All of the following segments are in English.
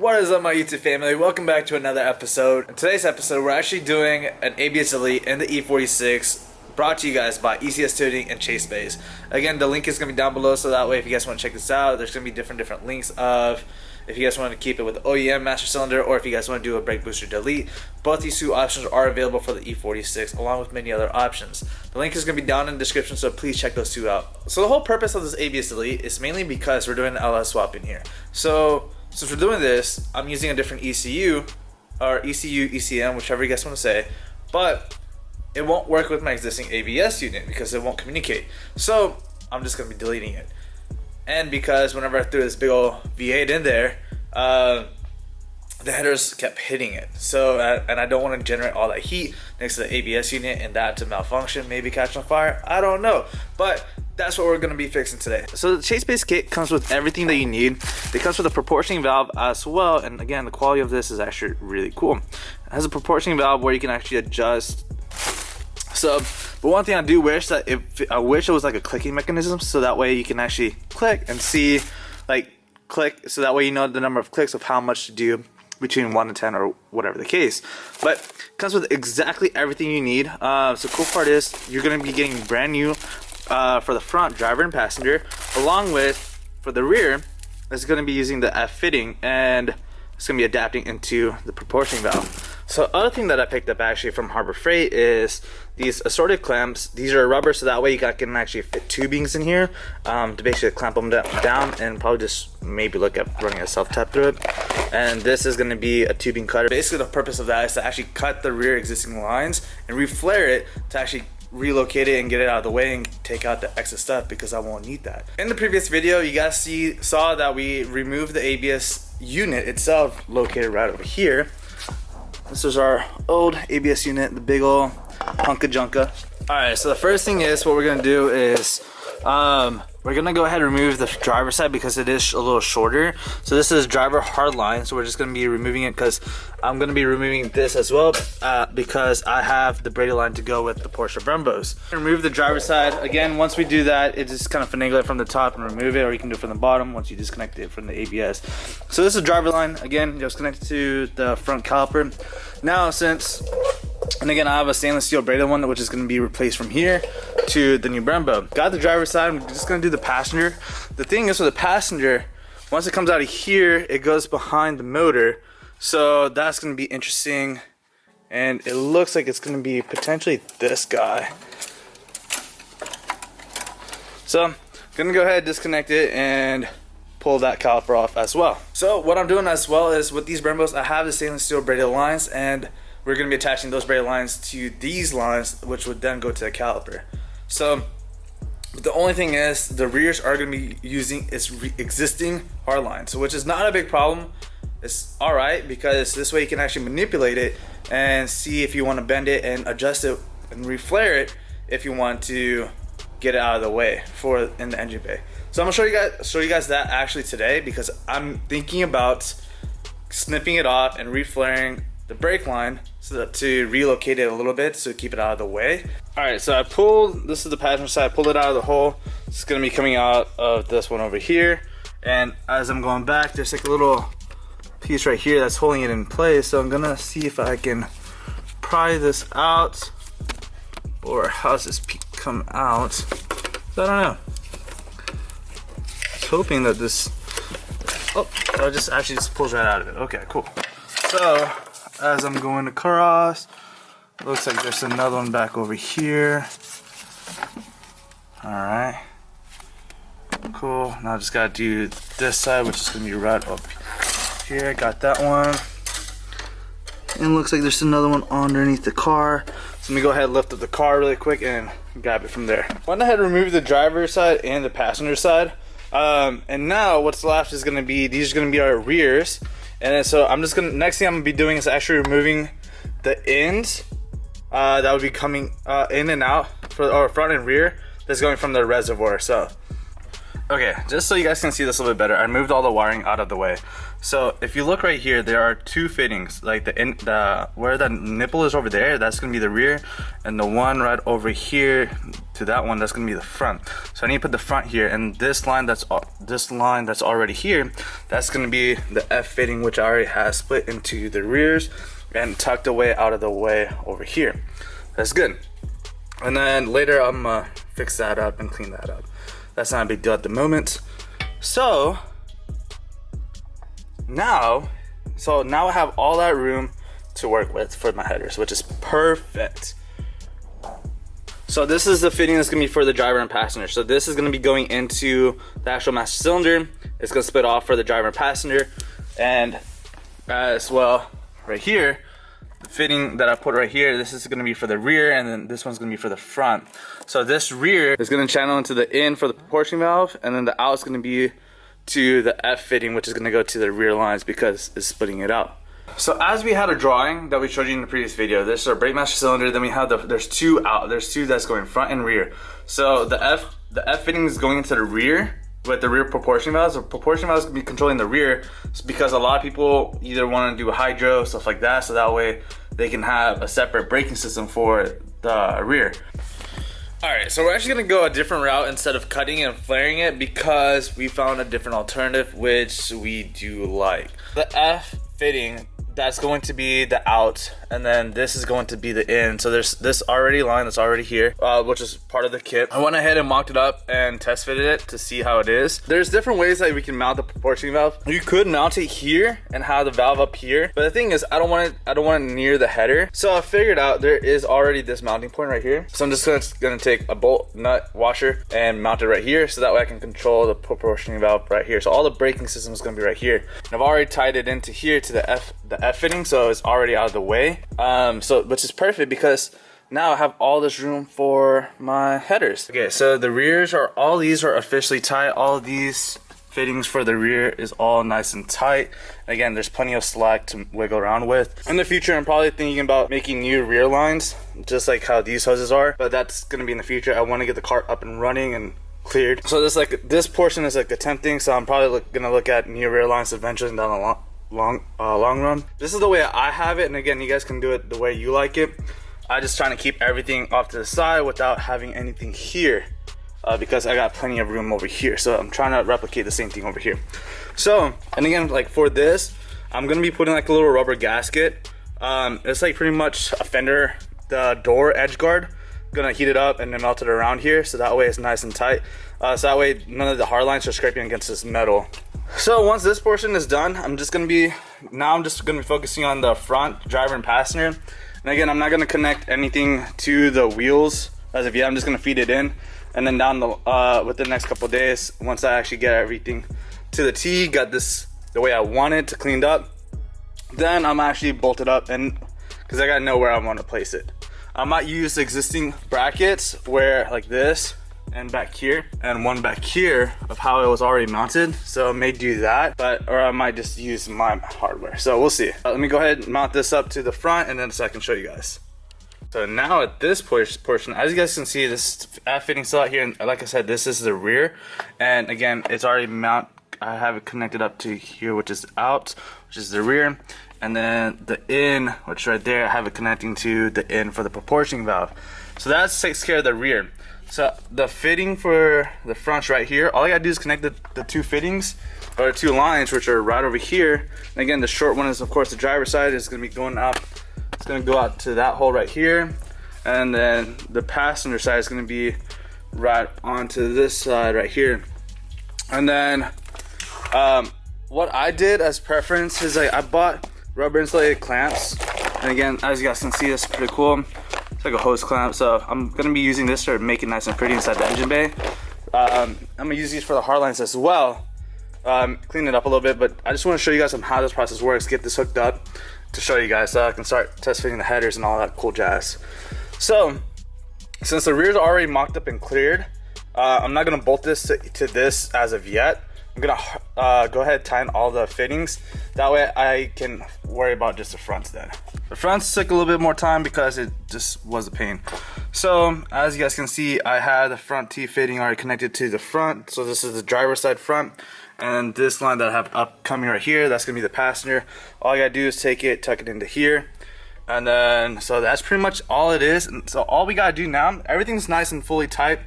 What is up, my YouTube family? Welcome back to another episode. In today's episode, we're actually doing an ABS Elite in the E46, brought to you guys by ECS Tuning and Chase Base. Again, the link is going to be down below, so that way if you guys want to check this out, there's going to be different links of if you guys want to keep it with the OEM master cylinder or if you guys want to do a brake booster delete. Both these two options are available for the E46 along with many other options. The link is going to be down in the description, so please check those two out. So the whole purpose of this ABS Elite is mainly because we're doing an LS swap in here. So since we're doing this, I'm using a different ECU, or ECU, ECM, whichever you guys want to say, but it won't work with my existing ABS unit because it won't communicate. So I'm just going to be deleting it. And because whenever I threw this big old V8 in there, the headers kept hitting it. So, and I don't want to generate all that heat next to the ABS unit and that to malfunction, maybe catch on fire. I don't know. But that's what we're going to be fixing today. So the Chase Base kit comes with everything that you need. It comes with a proportioning valve as well. And again, the quality of this is actually really cool. It has a proportioning valve where you can actually adjust. So, but one thing I do wish that I wish it was like a clicking mechanism, so that way you can actually click and see, like click, so that way you know the number of clicks of how much to do between 1 and 10 or whatever the case. But it comes with exactly everything you need. So the cool part is you're going to be getting brand new for the front, driver and passenger, along with for the rear it's going to be using the F fitting, and it's going to be adapting into the proportioning valve. So other thing that I picked up actually from Harbor Freight is these assorted clamps. These are rubber, so that way you can actually fit tubings in here to basically clamp them down and probably just maybe look at running a self-tap through it. And this is going to be a tubing cutter. Basically the purpose of that is to actually cut the rear existing lines and reflare it to actually relocate it and get it out of the way and take out the excess stuff because I won't need that. In the previous video, you guys saw that we removed the ABS unit itself located right over here. This is our old ABS unit, the big old hunk of junka. Alright, so the first thing is what we're going to do is we're going to go ahead and remove the driver side because it is a little shorter. So this is driver hard line, so we're just going to be removing it because I'm going to be removing this as well because I have the braided line to go with the Porsche Brembos. Remove the driver side. Again, once we do that, it just kind of finagle it from the top and remove it, or you can do it from the bottom once you disconnect it from the ABS. So this is driver line. Again, just connected to the front caliper. Now and again, I have a stainless steel braided one, which is going to be replaced from here to the new Brembo. Got the driver's side. I'm just going to do the passenger. The thing is, with the passenger, once it comes out of here, it goes behind the motor. So that's going to be interesting. And it looks like it's going to be potentially this guy. So I'm going to go ahead and disconnect it and pull that caliper off as well. So what I'm doing as well is with these Brembos, I have the stainless steel braided lines, and we're going to be attaching those braided lines to these lines, which would then go to the caliper. So the only thing is the rears are going to be using its existing hard line, so which is not a big problem. It's alright because this way you can actually manipulate it and see if you want to bend it and adjust it and reflare it if you want to get it out of the way for in the engine bay. So I'm going to show you guys that actually today because I'm thinking about snipping it off and reflaring the brake line so that to relocate it a little bit so keep it out of the way. Alright, so this is the passenger side, I pulled it out of the hole. It's going to be coming out of this one over here, and as I'm going back, there's like a little piece right here that's holding it in place. So I'm going to see if I can pry this out, or how's this come out. So I don't know. I was hoping that this, it just pulls right out of it. Okay, cool. So as I'm going across, looks like there's another one back over here. Alright, cool. Now I just gotta do this side, which is gonna be right up here. Got that one, and looks like there's another one underneath the car. So let me go ahead and lift up the car really quick and grab it from there. Went ahead and remove the driver's side and the passenger side, and now what's left is gonna be, these are gonna be our rears. And then so next thing I'm gonna be doing is actually removing the ends that would be coming in and out for front and rear that's going from the reservoir. So okay, just so you guys can see this a little bit better, I moved all the wiring out of the way. So if you look right here, there are two fittings, like where the nipple is over there, that's gonna be the rear, and the one right over here to that one, that's gonna be the front. So I need to put the front here, and this line that's already here, that's gonna be the F fitting, which I already have split into the rears and tucked away out of the way over here. That's good. And then later I'm gonna fix that up and clean that up. That's not a big deal at the moment. So now I have all that room to work with for my headers, which is perfect. So this is the fitting that's gonna be for the driver and passenger. So this is gonna be going into the actual master cylinder. It's gonna split off for the driver and passenger. And as well, right here, the fitting that I put right here, this is gonna be for the rear, and then this one's gonna be for the front. So this rear is gonna channel into the in for the proportion valve, and then the out is gonna be to the F fitting, which is going to go to the rear lines because it's splitting it out. So as we had a drawing that we showed you in the previous video, this is our brake master cylinder, then we have there's two that's going front and rear. So the F fitting is going into the rear with the rear proportion valves. The proportion valves can be controlling the rear because a lot of people either want to do hydro, stuff like that, so that way they can have a separate braking system for the rear. Alright, so we're actually going to go a different route instead of cutting and flaring it because we found a different alternative, which we do like. The F fitting, that's going to be the out, and then this is going to be the in. So there's this line that's already here, which is part of the kit. I went ahead and mocked it up and test fitted it to see how it is. There's different ways that we can mount the proportioning valve. You could mount it here and have the valve up here, but the thing is, I don't want it near the header. So I figured out there is already this mounting point right here. So I'm just gonna take a bolt nut washer and mount it right here, so that way I can control the proportioning valve right here. So all the braking system is gonna be right here. And I've already tied it into here to the F fitting, so it's already out of the way. Which is perfect because now I have all this room for my headers. Okay, so the rears all these are officially tight. All of these fittings for the rear is all nice and tight. Again, there's plenty of slack to wiggle around with. In the future, I'm probably thinking about making new rear lines, just like how these hoses are, but that's gonna be in the future. I wanna get the car up and running and cleared. So this portion is like the tempting, so I'm probably gonna look at new rear lines eventually down the long run. This is the way I have it, and again, you guys can do it the way you like it. I just trying to keep everything off to the side without having anything here, because I got plenty of room over here. So I'm trying to replicate the same thing over here. So, and again, like for this, I'm gonna be putting like a little rubber gasket. It's like pretty much a fender, the door edge guard. Gonna heat it up and then melt it around here, so that way it's nice and tight. So that way none of the hard lines are scraping against this metal. So once this portion is done, I'm just gonna be focusing on the front, driver and passenger. And again, I'm not gonna connect anything to the wheels as of yet. I'm just gonna feed it in, and then within the next couple of days, once I actually get everything to the T, got this the way I want it cleaned up, then I'm actually bolted up, and because I gotta know where I want to place it. I might use existing brackets where like this, and back here, and one back here of how it was already mounted. So I may do that, or I might just use my hardware. So we'll see. Let me go ahead and mount this up to the front, and then so I can show you guys. So now at this portion, as you guys can see, this fitting still out here, and like I said, this is the rear. And again, it's already mounted. I have it connected up to here, which is out, which is the rear. And then the in, which right there, I have it connecting to the in for the proportioning valve. So that takes care of the rear. So the fitting for the front's right here. All I gotta do is connect the two fittings, or two lines, which are right over here. And again, the short one is of course the driver's side is gonna be going up. It's gonna go out to that hole right here. And then the passenger side is gonna be right onto this side right here. And then what I did as preference is I bought rubber insulated clamps. And again, as you guys can see, this is pretty cool. It's like a hose clamp, so I'm gonna be using this to make it nice and pretty inside the engine bay. I'm gonna use these for the hard lines as well. Clean it up a little bit, but I just want to show you guys how this process works. Get this hooked up to show you guys, so I can start test fitting the headers and all that cool jazz. So since the rear's already mocked up and cleared, I'm not gonna bolt this to this as of yet. I'm gonna go ahead and tighten all the fittings. That way I can worry about just the fronts then. The fronts took a little bit more time because it just was a pain. So as you guys can see, I had the front T fitting already connected to the front. So this is the driver's side front. And this line that I have up coming right here, that's gonna be the passenger. All you gotta do is take it, tuck it into here. And then, so that's pretty much all it is. And so all we gotta do now, everything's nice and fully tight.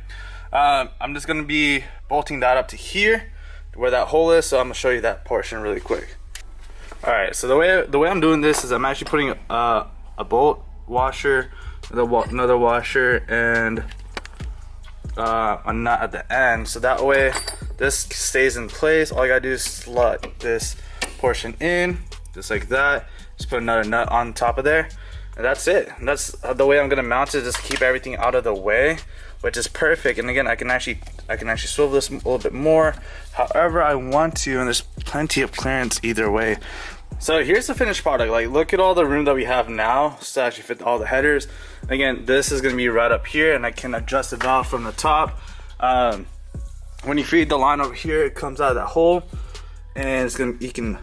I'm just gonna be bolting that up to here, where that hole is. So I'm gonna show you that portion really quick. All right, so the way I'm doing this is I'm actually putting a bolt washer, another washer, and a nut at the end. So that way this stays in place. All I gotta do is slot this portion in, just like that. Just put another nut on top of there, and that's it. And that's the way I'm gonna mount it, just keep everything out of the way, which is perfect. And again, I can actually swivel this a little bit more however I want to, and there's plenty of clearance either way. So here's the finished product. Like, look at all the room that we have now to actually fit all the headers. Again, this is gonna be right up here, and I can adjust the valve from the top. When you feed the line over here, it comes out of that hole, and you can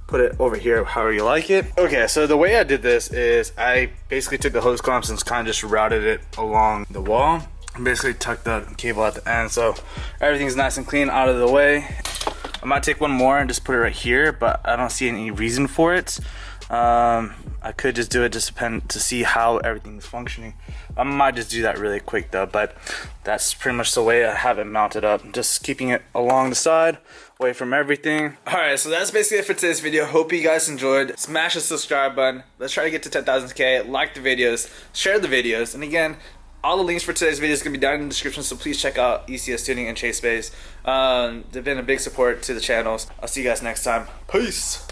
put it over here however you like it. Okay, so the way I did this is I basically took the hose clamps and kind of just routed it along the wall, and basically tucked the cable at the end, so everything's nice and clean out of the way. I might take one more and just put it right here, but I don't see any reason for it. I could just do it, just depend to see how everything's functioning. I might just do that really quick though, but that's pretty much the way I have it mounted up. Just keeping it along the side, away from everything. Alright, so that's basically it for today's video. Hope you guys enjoyed. Smash the subscribe button. Let's try to get to 10,000K. Like the videos, share the videos, and again, all the links for today's video is going to be down in the description, so please check out ECS Tuning and Chase Base. They've been a big support to the channels. I'll see you guys next time. Peace!